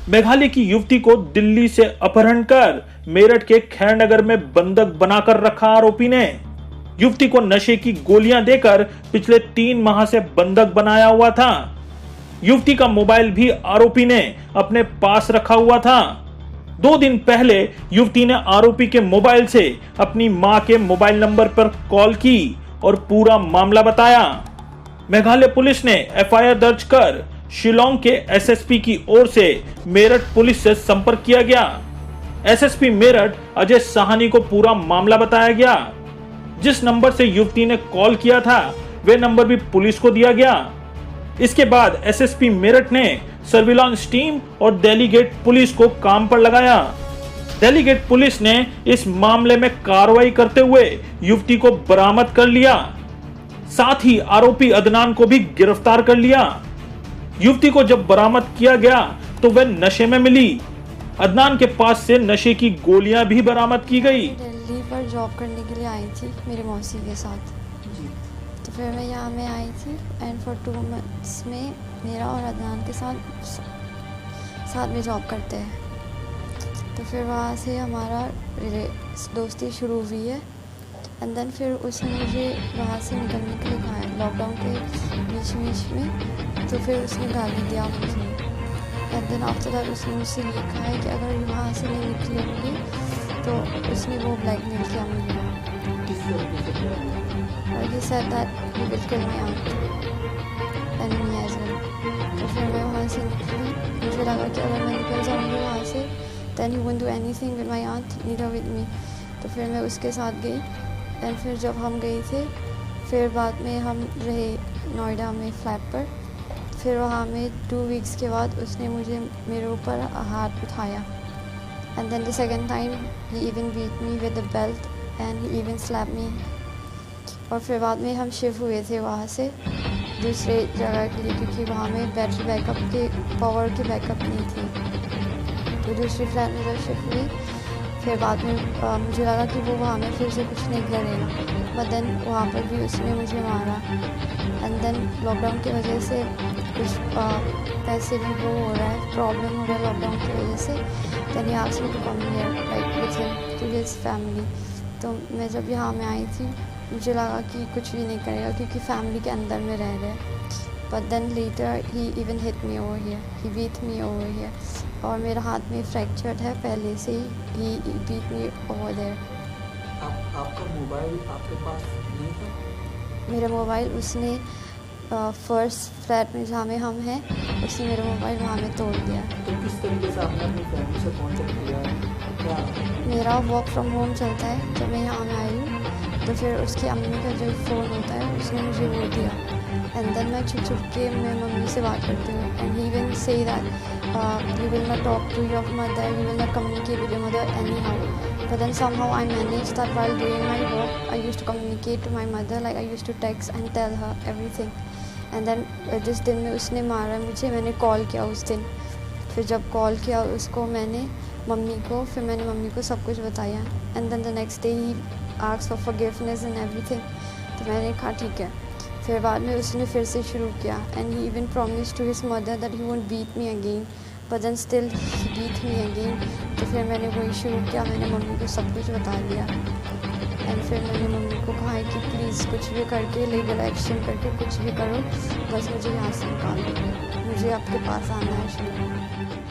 मेघालय की युवती को दिल्ली से अपहरण कर मेरठ के खैरनगर में बंधक बनाकर रखा आरोपी ने। युवती को नशे की गोलियां देकर पिछले 3 माह से बंधक बनाया हुआ था। युवती का मोबाइल भी आरोपी ने अपने पास रखा हुआ था। 2 दिन पहले युवती ने आरोपी के मोबाइल से अपनी मां के मोबाइल नंबर पर कॉल की और पूरा मामला बताया। मेघालय पुलिस ने एफआईआर दर्ज कर शिलोंग के एसएसपी की ओर से मेरठ पुलिस से संपर्क किया गया। एसएसपी मेरठ अजय साहनी को पूरा मामला बताया गया। जिस नंबर से युवती ने कॉल किया था वे नंबर भी पुलिस को दिया गया। इसके बाद एसएसपी मेरठ ने सर्विलांस टीम और डेलीगेट पुलिस को काम पर लगाया। डेलीगेट पुलिस ने इस मामले में कार्रवाई करते हुए युवती को बरामद कर लिया। साथ ही आरोपी अदनान को भी गिरफ्तार कर लिया। युवती को जब बरामद किया गया तो वह नशे में मिली। अदनान के पास से नशे की गोलियां भी बरामद की गई। दिल्ली पर जॉब करने के लिए आई थी मेरी मौसी के साथ। तो फिर मैं यहाँ में आई थी एंड फॉर 2 मंथ्स में मेरा और अदनान के साथ में जॉब करते हैं। तो फिर वहाँ से हमारा दोस्ती शुरू हुई है एंड देन फिर उसने मुझे वहाँ से निकलने के लिए कहा है लॉकडाउन के बीच में। तो फिर उसने गाली दिया मुझे एंड देन आफ्टर दैट उसने मुझसे ये कहा है कि अगर वहाँ से नहीं निकलेंगे तो उसने वो ब्लैकमेल किया मुझे। और he said that he will kill my aunt and me as well। तो फिर मैं वहाँ से निकली। मुझे लगा कि अगर मैं निकल जाऊँगी वहाँ से then he won't do anything with my aunt neither with me। तो फिर मैं उसके साथ गई एंड फिर जब हम गए थे फिर बाद में हम रहे नोएडा में फ्लैट पर। फिर वहाँ में 2 वीक्स के बाद उसने मुझे मेरे ऊपर हाथ उठाया and then the second time he even beat me with the belt and he even slap me. और फिर बाद में हम शिफ्ट हुए थे वहाँ से दूसरे जगह के लिए क्योंकि वहाँ में बैटरी बैकअप के पावर की बैकअप नहीं थी। तो दूसरी फ्लैट में जब शिफ्ट हुई फिर बाद में मुझे लगा कि वो वहाँ में फिर से कुछ नहीं करेगा बट देन वहाँ पर भी उसने मुझे मारा एंड देन लॉकडाउन की वजह से कुछ पैसे भी वो हो रहा है प्रॉब्लम हो रहा है लॉकडाउन की वजह से। Then he asked me to come here like with him to his family. तो मैं जब यहाँ में आई थी मुझे लगा कि कुछ भी नहीं करेगा क्योंकि फैमिली के अंदर में रह रहे हैं but then later he even hit me over here he beat me over here और मेरा हाथ में फ्रैक्चर्ड है पहले से ही बीट मी ओवर देयर। आपका मोबाइल आपके पास नहीं था? मेरा मोबाइल उसने फर्स्ट फ्लैट में जहाँ में हम हैं उसने मेरा मोबाइल वहाँ में तोड़ दिया। तो किस तरीके से आपने अपनी फैमिली से कॉन्टेक्ट किया क्या? मेरा वर्क फ्रॉम होम चलता है जब मैं यहाँ में आई हूँ तो फिर उसकी अम्मी का जो फ़ोन होता है उसने मुझे वो दिया एंड देन मैं छुप के मैं मम्मी से बात करती हूँ and he will say that you will not talk to your mother you will not communicate with your mother anyhow but then somehow I manage that while doing my work I used to communicate to my mother like I used to text and tell her everything and then जिस दिन में उसने मारा मुझे मैंने call किया उस दिन। फिर जब कॉल किया उसको मैंने मम्मी को फिर मैंने मम्मी को सब कुछ बताया and then the next day he asked for forgiveness and everything. तो मैंने कहा ठीक है। फिर बाद में उसने फिर से शुरू किया and he even promise to his mother that he won't beat me again but then still he beat me again. तो फिर मैंने वही शुरू किया मैंने मम्मी को सब कुछ बता दिया एंड फिर मैंने मम्मी को कहा कि प्लीज़ कुछ भी करके लीगल एक्शन करके कुछ भी करो बस मुझे यहाँ से निकाल दो मुझे आपके पास आना है।